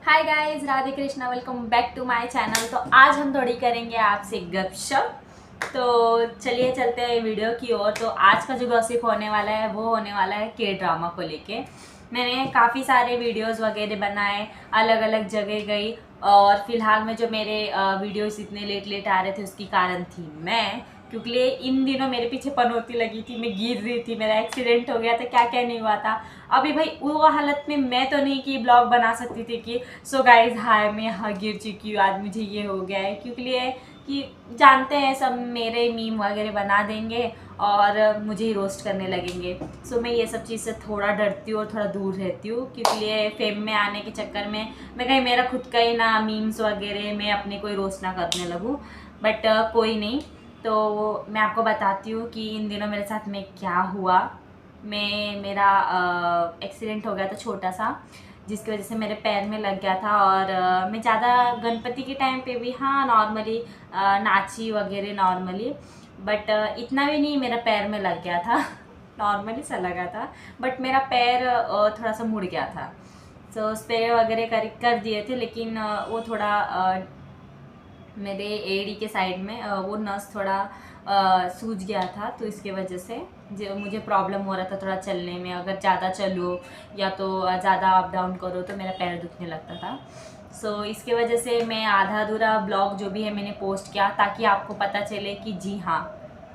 Hi guys, Radhe Krishna, welcome back to my channel. तो आज हम थोड़ी करेंगे आपसे गपशप। तो चलिए चलते हैं वीडियो की ओर। तो आज का जो गॉसिप होने वाला है वो होने वाला है के ड्रामा को लेके। मैंने काफ़ी सारे वीडियोस वगैरह बनाए, अलग अलग जगह गई, और फिलहाल में जो मेरे वीडियोस इतने लेट लेट आ रहे थे उसकी कारण थी मैं, क्योंकि इन दिनों मेरे पीछे पनौती लगी थी, मैं गिर रही थी, मेरा एक्सीडेंट हो गया था, क्या क्या नहीं हुआ था। अभी भाई वो हालत में मैं तो नहीं कि ब्लॉग बना सकती थी कि सो गाइज हाय मैं यहाँ गिर चुकी हूँ, आज मुझे ये हो गया है, क्योंकि लिए कि जानते हैं सब मेरे मीम वगैरह बना देंगे और मुझे ही रोस्ट करने लगेंगे। सो मैं ये सब चीज़ से थोड़ा डरती हूँ और थोड़ा दूर रहती हूँ, क्योंकि लिए फेम में आने के चक्कर में मैं कहीं मेरा खुद का ही ना मीम्स वगैरह मैं अपने कोई रोस्ट ना करने लगूँ। बट कोई नहीं। तो मैं आपको बताती हूँ कि इन दिनों मेरे साथ में क्या हुआ। मेरा एक्सीडेंट हो गया था छोटा सा, जिसकी वजह से मेरे पैर में लग गया था। और मैं ज़्यादा गणपति के टाइम पे भी हाँ नॉर्मली नाची वगैरह नॉर्मली, बट इतना भी नहीं मेरा पैर में लग गया था नॉर्मली सा लगा था, बट मेरा पैर थोड़ा सा मुड़ गया था। सो स्प्रे वगैरह कर दिए थे, लेकिन वो थोड़ा मेरे एड़ी के साइड में वो नस थोड़ा सूज गया था, तो इसके वजह से जो मुझे प्रॉब्लम हो रहा था थोड़ा चलने में। अगर ज़्यादा चलो या तो ज़्यादा अप डाउन करो तो मेरा पैर दुखने लगता था। सो इसके वजह से मैं आधा अधूरा ब्लॉग जो भी है मैंने पोस्ट किया, ताकि आपको पता चले कि जी हाँ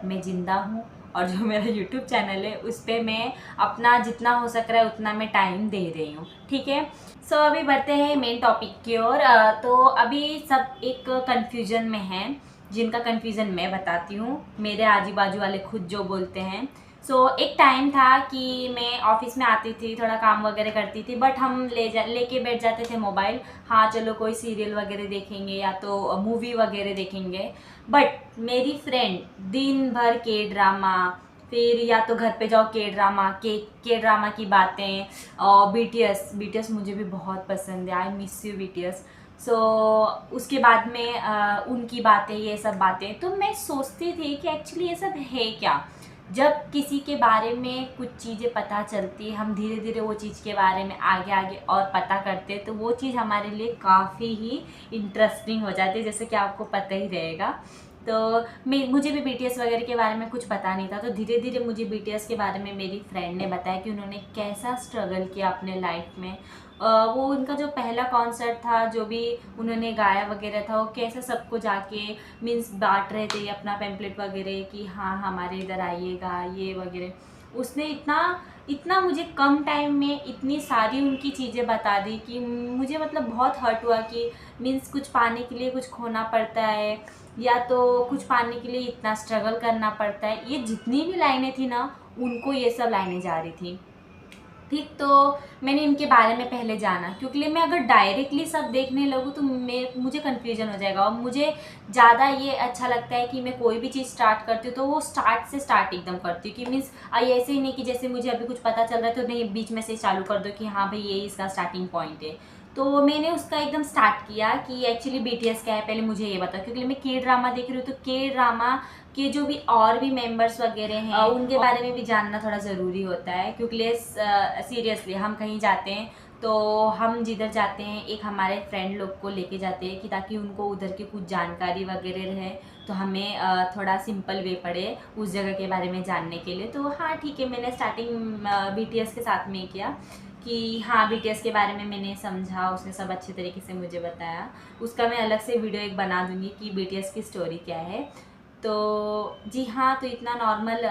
मैं ज़िंदा हूँ। और जो मेरा यूट्यूब चैनल है उस पर मैं अपना जितना हो सक रहा है उतना मैं टाइम दे रही हूँ, ठीक है। सो अभी बढ़ते हैं मेन टॉपिक की ओर। तो अभी सब एक कन्फ्यूजन में हैं, जिनका कन्फ्यूज़न मैं बताती हूँ, मेरे आजू बाजू वाले खुद जो बोलते हैं। एक टाइम था कि मैं ऑफिस में आती थी, थोड़ा काम वगैरह करती थी, बट हम लेके बैठ जाते थे मोबाइल। हाँ चलो कोई सीरियल वगैरह देखेंगे या तो मूवी वगैरह देखेंगे। बट मेरी फ्रेंड दिन भर के ड्रामा, फिर या तो घर पे जाओ के ड्रामा की बातें, और बीटीएस मुझे भी बहुत पसंद है, आई मिस यू बीटीएस। उसके बाद में उनकी बातें, ये सब बातें, तो मैं सोचती थी कि एक्चुअली ये सब है क्या। जब किसी के बारे में कुछ चीज़ें पता चलती है, हम धीरे धीरे वो चीज़ के बारे में आगे आगे और पता करते हैं, तो वो चीज़ हमारे लिए काफ़ी ही इंटरेस्टिंग हो जाती है, जैसे कि आपको पता ही रहेगा। तो मुझे भी बीटीएस वगैरह के बारे में कुछ पता नहीं था, तो धीरे धीरे मुझे बीटीएस के बारे में मेरी फ्रेंड ने बताया कि उन्होंने कैसा स्ट्रगल किया अपने लाइफ में। वो उनका जो पहला कॉन्सर्ट था, जो भी उन्होंने गाया वगैरह था, वो कैसे सबको जाके मीन्स बांट रहे थे अपना पैम्पलेट वगैरह कि हाँ हमारे इधर आइएगा ये वगैरह। उसने इतना इतना मुझे कम टाइम में इतनी सारी उनकी चीज़ें बता दी कि मुझे मतलब बहुत हर्ट हुआ कि मीन्स कुछ पाने के लिए कुछ खोना पड़ता है, या तो कुछ पाने के लिए इतना स्ट्रगल करना पड़ता है। ये जितनी भी लाइनें थी ना, उनको ये सब लाइनें जा रही थी, ठीक। तो मैंने इनके बारे में पहले जाना, क्योंकि मैं अगर डायरेक्टली सब देखने लगूँ तो मुझे कन्फ्यूजन हो जाएगा। और मुझे ज़्यादा ये अच्छा लगता है कि मैं कोई भी चीज़ स्टार्ट करती हूँ तो वो स्टार्ट एकदम करती हूँ, कि मीन्स ऐसे ही नहीं कि जैसे मुझे अभी कुछ पता चल रहा है तो नहीं बीच में से चालू कर दो कि हाँ भाई ये इसका स्टार्टिंग पॉइंट है। तो मैंने उसका एकदम स्टार्ट किया कि एक्चुअली बीटीएस क्या है, पहले मुझे ये बताओ, क्योंकि मैं के ड्रामा देख रही हूँ, तो के ड्रामा के जो भी और भी मेंबर्स वगैरह हैं उनके बारे में भी जानना थोड़ा ज़रूरी होता है। क्योंकि सीरियसली हम कहीं जाते हैं तो हम जिधर जाते हैं एक हमारे फ्रेंड लोग को लेके जाते हैं, कि ताकि उनको उधर की कुछ जानकारी वगैरह रहे, तो हमें थोड़ा सिंपल वे पड़े उस जगह के बारे में जानने के लिए। तो हाँ ठीक है, मैंने स्टार्टिंग बीटीएस के साथ में किया कि हाँ बीटीएस के बारे में मैंने समझा, उसने सब अच्छे तरीके से मुझे बताया। उसका मैं अलग से वीडियो एक बना दूँगी कि बीटीएस की स्टोरी क्या है। तो जी हाँ, तो इतना नॉर्मल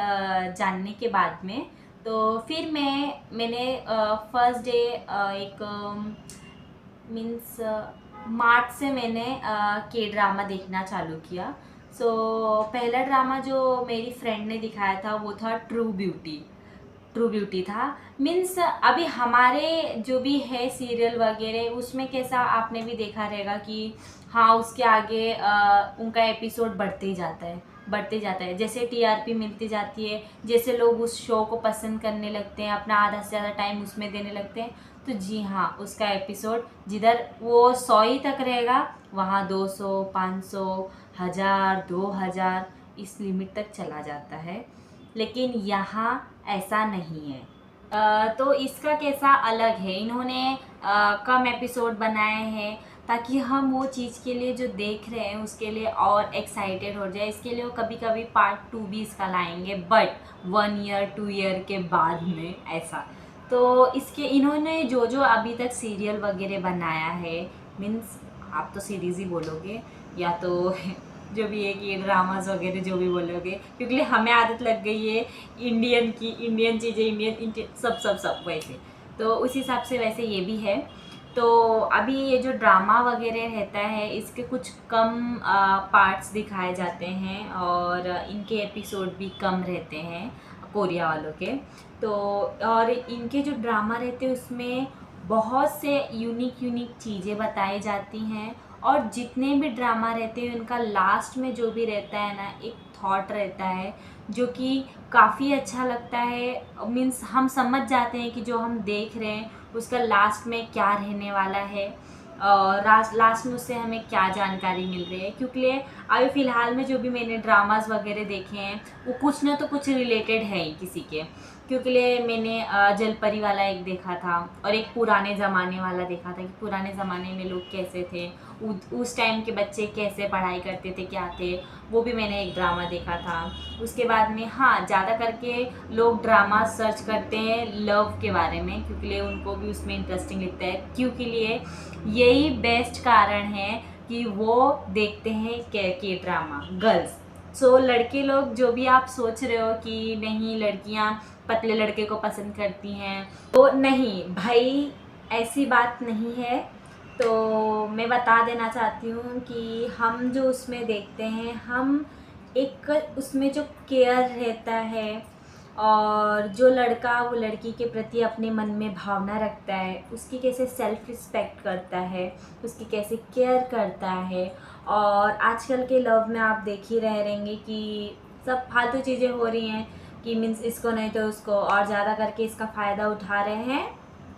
जानने के बाद में तो फिर मैंने फर्स्ट डे एक मीन्स मार्च से मैंने के ड्रामा देखना चालू किया। पहला ड्रामा जो मेरी फ्रेंड ने दिखाया था वो था ट्रू ब्यूटी था। मीन्स अभी हमारे जो भी है सीरियल वगैरह उसमें कैसा आपने भी देखा रहेगा कि हाँ उसके आगे उनका एपिसोड बढ़ते जाता है, जैसे टीआरपी मिलती जाती है, जैसे लोग उस शो को पसंद करने लगते हैं, अपना आधा से ज़्यादा टाइम उसमें देने लगते हैं। तो जी हाँ, उसका एपिसोड जिधर वो 100 ही तक रहेगा, वहाँ 200, 500, 1000, 2000 इस लिमिट तक चला जाता है। लेकिन यहाँ ऐसा नहीं है। तो इसका कैसा अलग है, इन्होंने कम एपिसोड बनाए हैं ताकि हम वो चीज़ के लिए जो देख रहे हैं उसके लिए और एक्साइटेड हो जाए। इसके लिए वो कभी कभी पार्ट 2 भी इसका लाएंगे, बट 1 ईयर 2 ईयर के बाद में ऐसा। तो इसके इन्होंने जो जो अभी तक सीरियल वगैरह बनाया है, मीन्स आप तो सीरीज़ ही बोलोगे या तो जो भी है कि ड्रामाज वगैरह जो भी बोलोगे, क्योंकि हमें आदत लग गई है इंडियन की, इंडियन चीज़ें, इंडियन सब सब सब वैसे, तो उस हिसाब से वैसे ये भी है। तो अभी ये जो ड्रामा वगैरह रहता है इसके कुछ कम पार्ट्स दिखाए जाते हैं और इनके एपिसोड भी कम रहते हैं कोरिया वालों के। तो और इनके जो ड्रामा रहते हैं उसमें बहुत से यूनिक यूनिक चीज़ें बताई जाती हैं, और जितने भी ड्रामा रहते हैं उनका लास्ट में जो भी रहता है ना, एक थॉट रहता है जो कि काफ़ी अच्छा लगता है। मीन्स हम समझ जाते हैं कि जो हम देख रहे हैं उसका लास्ट में क्या रहने वाला है और लास्ट में उससे हमें क्या जानकारी मिल रही है। क्योंकि अभी फ़िलहाल में जो भी मैंने ड्रामास वगैरह देखे हैं वो कुछ ना तो कुछ रिलेटेड है ही किसी के। क्योंकि मैंने जलपरी वाला एक देखा था और एक पुराने ज़माने वाला देखा था कि पुराने ज़माने में लोग कैसे थे, उस टाइम के बच्चे कैसे पढ़ाई करते थे, क्या थे, वो भी मैंने एक ड्रामा देखा था। उसके बाद में हाँ, ज़्यादा करके लोग ड्रामा सर्च करते हैं लव के बारे में, क्योंकि उनको भी उसमें इंटरेस्टिंग लगता है। क्योंकि यही बेस्ट कारण है कि वो देखते हैं के ड्रामा गर्ल्स। सो लड़के लोग जो भी आप सोच रहे हो कि नहीं लड़कियां पतले लड़के को पसंद करती हैं, तो नहीं भाई, ऐसी बात नहीं है। तो मैं बता देना चाहती हूँ कि हम जो उसमें देखते हैं, हम एक उसमें जो केयर रहता है और जो लड़का वो लड़की के प्रति अपने मन में भावना रखता है, उसकी कैसे सेल्फ रिस्पेक्ट करता है, उसकी कैसे केयर करता है। और आजकल के लव में आप देख ही रहेंगे कि सब फालतू चीज़ें हो रही हैं कि मीन्स इसको नहीं तो उसको, और ज़्यादा करके इसका फ़ायदा उठा रहे हैं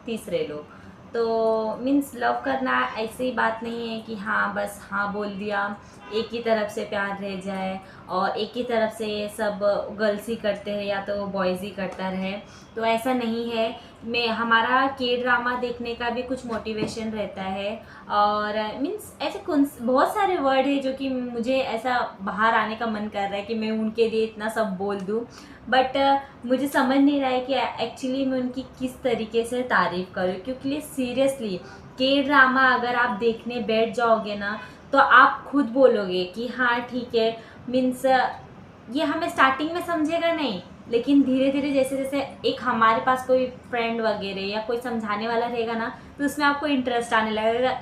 तीसरे लोग। तो मीन्स लव करना ऐसी बात नहीं है कि हाँ बस हाँ बोल दिया, एक ही तरफ से प्यार रह जाए और एक ही तरफ से ये सब गर्ल्स ही करते हैं या तो बॉयज़ ही करता रहे, तो ऐसा नहीं है। मैं हमारा के ड्रामा देखने का भी कुछ मोटिवेशन रहता है। और मीन्स ऐसे बहुत सारे वर्ड है जो कि मुझे ऐसा बाहर आने का मन कर रहा है कि मैं उनके लिए इतना सब बोल दूँ, बट मुझे समझ नहीं रहा है कि एक्चुअली मैं उनकी किस तरीके से तारीफ़ करूँ। क्योंकि सीरियसली के ड्रामा अगर आप देखने बैठ जाओगे ना तो आप खुद बोलोगे कि हाँ ठीक है, मीन्स ये हमें स्टार्टिंग में समझेगा नहीं, लेकिन धीरे धीरे जैसे जैसे एक हमारे पास कोई फ्रेंड वगैरह या कोई समझाने वाला रहेगा ना, तो उसमें आपको इंटरेस्ट आने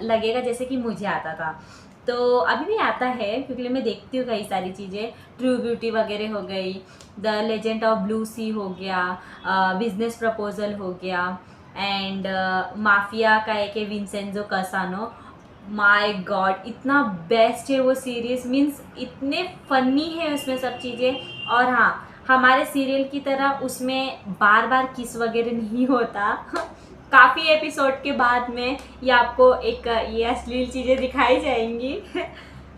लगेगा जैसे कि मुझे आता था। तो अभी भी आता है क्योंकि मैं देखती हूँ कई सारी चीज़ें, ट्रू ब्यूटी वगैरह हो गई, द लेजेंड ऑफ ब्लू सी हो गया, बिजनेस प्रपोजल हो गया, एंड माफिया का एक है विंसेंजो कसानो। माय गॉड, इतना बेस्ट है वो सीरीज़, मीन्स इतने फनी है उसमें सब चीज़ें। और हाँ, हमारे सीरियल की तरह उसमें बार बार किस वगैरह नहीं होता काफ़ी एपिसोड के बाद में ये आपको एक ये अश्लील चीज़ें दिखाई जाएंगी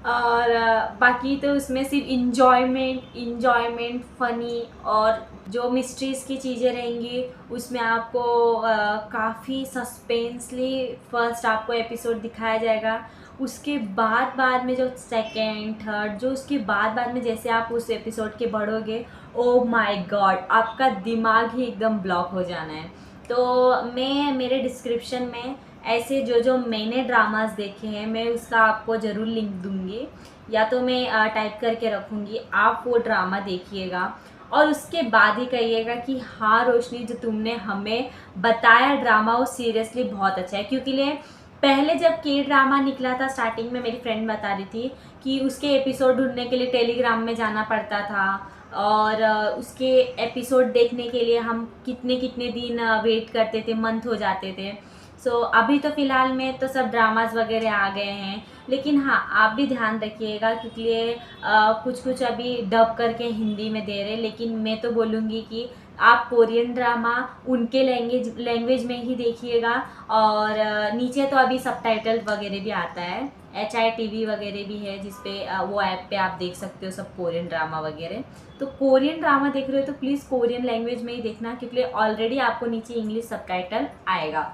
और बाकी तो उसमें सिर्फ इंजॉयमेंट फनी, और जो मिस्ट्रीज़ की चीज़ें रहेंगी उसमें आपको काफ़ी सस्पेंसली फर्स्ट आपको एपिसोड दिखाया जाएगा। उसके बाद में जो सेकेंड थर्ड जो उसके बाद में जैसे आप उस एपिसोड के बढ़ोगे, ओ माय गॉड, आपका दिमाग ही एकदम ब्लॉक हो जाना है। तो मैं मेरे डिस्क्रिप्शन में ऐसे जो मैंने ड्रामास देखे हैं मैं उसका आपको ज़रूर लिंक दूंगी, या तो मैं टाइप करके रखूँगी, आप वो ड्रामा देखिएगा और उसके बाद ही कहिएगा कि हाँ रोशनी, जो तुमने हमें बताया ड्रामा वो सीरियसली बहुत अच्छा है। क्योंकि पहले जब के ड्रामा निकला था स्टार्टिंग में, मेरी फ्रेंड बता रही थी कि उसके एपिसोड ढूंढने के लिए टेलीग्राम में जाना पड़ता था और उसके एपिसोड देखने के लिए हम कितने कितने दिन वेट करते थे, मंथ हो जाते थे। सो अभी तो फ़िलहाल में तो सब ड्रामास वगैरह आ गए हैं, लेकिन हाँ आप भी ध्यान रखिएगा क्योंकि कुछ कुछ अभी डब करके हिंदी में दे रहे हैं, लेकिन मैं तो बोलूँगी कि आप कोरियन ड्रामा उनके लैंग्वेज में ही देखिएगा। और नीचे तो अभी सबटाइटल वगैरह भी आता है, HITV वगैरह भी है जिसपे वो ऐप पे आप देख सकते हो सब कोरियन ड्रामा वगैरह। तो कोरियन ड्रामा देख रहे हो तो प्लीज़ कोरियन लैंग्वेज में ही देखना, क्योंकि ऑलरेडी आपको नीचे इंग्लिश सबटाइटल आएगा।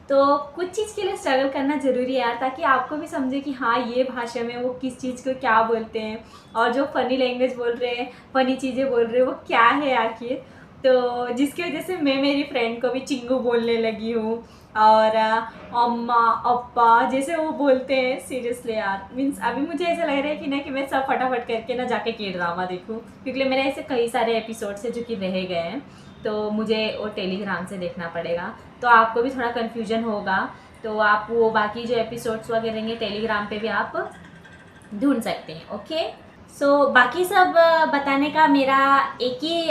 तो कुछ चीज़ के लिए स्ट्रगल करना ज़रूरी है यार, ताकि आपको भी समझे कि हाँ ये भाषा में वो किस चीज़ को क्या बोलते हैं, और जो फ़नी लैंग्वेज बोल रहे हैं, फ़नी चीज़ें बोल रहे हैं, वो क्या है आखिर। तो जिसकी वजह से मैं मेरी फ्रेंड को भी चिंगू बोलने लगी हूँ, और अम्मा अप्पा जैसे वो बोलते हैं। सीरियसली यार, मीन्स अभी मुझे ऐसा लग रहा है कि मैं सब फटाफट करके ना जाके के ड्रामा देखूँ, क्योंकि मेरे ऐसे कई सारे एपिसोड्स हैं जो कि रह गए हैं, तो मुझे वो टेलीग्राम से देखना पड़ेगा। तो आपको भी थोड़ा कन्फ्यूजन होगा, तो आप वो बाकी जो एपिसोड्स वगैरह रहेंगे टेलीग्राम पे भी आप ढूंढ सकते हैं। ओके, सो बाकी सब बताने का मेरा एक ही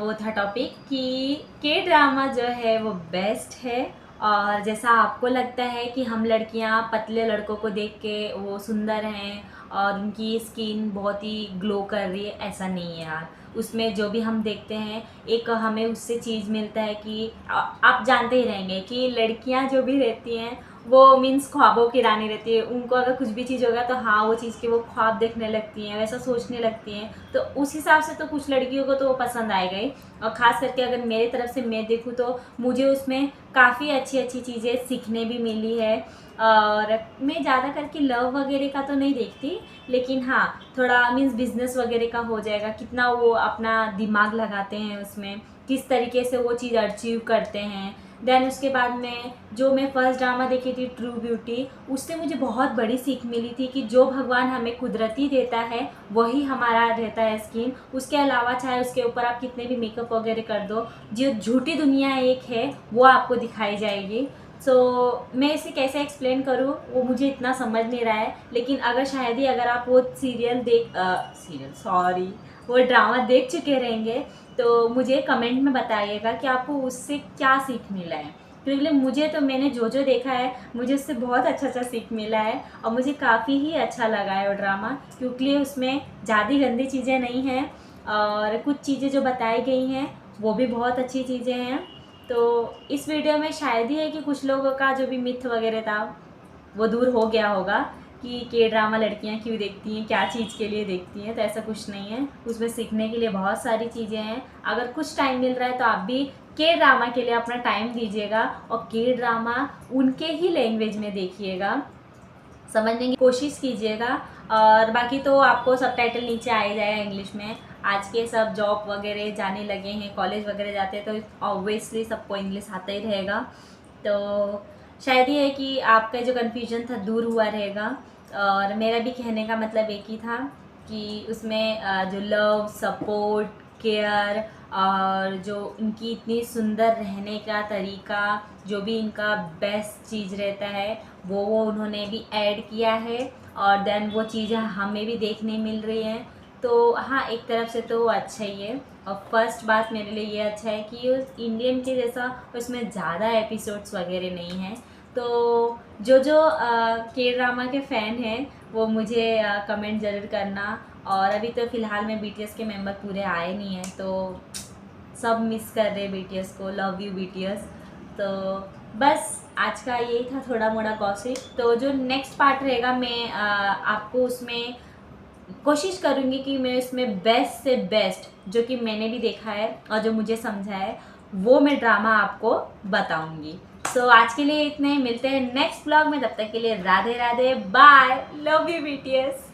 वो था टॉपिक कि के ड्रामा जो है वो बेस्ट है। और जैसा आपको लगता है कि हम लड़कियां पतले लड़कों को देख के वो सुंदर हैं और उनकी स्किन बहुत ही ग्लो कर रही है, ऐसा नहीं है यार। उसमें जो भी हम देखते हैं एक हमें उससे चीज़ मिलता है कि आप जानते ही रहेंगे कि लड़कियां जो भी रहती हैं वो मीन्स ख्वाबों की रानी रहती है। उनको अगर कुछ भी चीज़ होगा तो हाँ वो चीज़ की वो ख्वाब देखने लगती हैं, वैसा सोचने लगती हैं। तो उस हिसाब से तो कुछ लड़कियों को तो वो पसंद आएगा ही। और ख़ास करके अगर मेरी तरफ से मैं देखूँ तो मुझे उसमें काफ़ी अच्छी अच्छी चीज़ें सीखने भी मिली है। और मैं ज़्यादा करके लव वगैरह का तो नहीं देखती, लेकिन हाँ थोड़ा मीन्स बिजनेस वगैरह का हो जाएगा, कितना वो अपना दिमाग लगाते हैं उसमें, किस तरीके से वो चीज़ अचीव करते हैं। देन उसके बाद में जो मैं फर्स्ट ड्रामा देखी थी ट्रू ब्यूटी, उससे मुझे बहुत बड़ी सीख मिली थी कि जो भगवान हमें कुदरती देता है वही हमारा रहता है स्किन। उसके अलावा चाहे उसके ऊपर आप कितने भी मेकअप वगैरह कर दो, जो झूठी दुनिया एक है वो आपको दिखाई जाएगी। सो मैं इसे कैसे एक्सप्लेन करूँ वो मुझे इतना समझ नहीं रहा है, लेकिन अगर शायद ही अगर आप वो वो ड्रामा देख चुके रहेंगे तो मुझे कमेंट में बताइएगा कि आपको उससे क्या सीख मिला है। क्योंकि मुझे तो मैंने जो जो देखा है मुझे उससे बहुत अच्छा अच्छा सीख मिला है, और मुझे काफ़ी ही अच्छा लगा है वो ड्रामा, क्योंकि उसमें ज़्यादा गंदी चीज़ें नहीं हैं और कुछ चीज़ें जो बताई गई हैं वो भी बहुत अच्छी चीज़ें हैं। तो इस वीडियो में शायद ही है कि कुछ लोगों का जो भी मिथ वगैरह था वो दूर हो गया होगा कि के ड्रामा लड़कियां क्यों देखती हैं, क्या चीज़ के लिए देखती हैं। तो ऐसा कुछ नहीं है, उसमें सीखने के लिए बहुत सारी चीज़ें हैं। अगर कुछ टाइम मिल रहा है तो आप भी के ड्रामा के लिए अपना टाइम दीजिएगा और के ड्रामा उनके ही लैंग्वेज में देखिएगा, समझने की कोशिश कीजिएगा। और बाकी तो आपको सबटाइटल नीचे आ ही जाएगा इंग्लिश में। आज के सब जॉब वगैरह जाने लगे हैं, कॉलेज वगैरह जाते हैं, तो ऑब्वियसली सबको इंग्लिश आता ही रहेगा। तो शायद ये है कि आपका जो कन्फ्यूजन था दूर हुआ रहेगा। और मेरा भी कहने का मतलब एक ही था कि उसमें जो लव, सपोर्ट, केयर और जो इनकी इतनी सुंदर रहने का तरीका, जो भी इनका बेस्ट चीज़ रहता है वो उन्होंने भी ऐड किया है। और देन वो चीज़ें हमें भी देखने मिल रही हैं। तो हाँ एक तरफ से तो वो अच्छा ही है। और फर्स्ट बात मेरे लिए ये अच्छा है कि उस इंडियन के जैसा उसमें ज़्यादा एपिसोड्स वगैरह नहीं हैं। तो जो जो के ड्रामा के फ़ैन हैं वो मुझे कमेंट ज़रूर करना। और अभी तो फ़िलहाल में BTS के मेंबर पूरे आए नहीं हैं, तो सब मिस कर रहे BTS को। Love you BTS। तो बस आज का यही था थोड़ा मोड़ा गॉसिप। तो जो नेक्स्ट पार्ट रहेगा मैं आपको उसमें कोशिश करूँगी कि मैं उसमें बेस्ट से बेस्ट जो कि मैंने भी देखा है और जो मुझे समझा है वो मैं ड्रामा आपको बताऊँगी। सो आज के लिए इतने, मिलते हैं नेक्स्ट ब्लॉग में, तब तक के लिए Radhe Radhe, bye, love you BTS।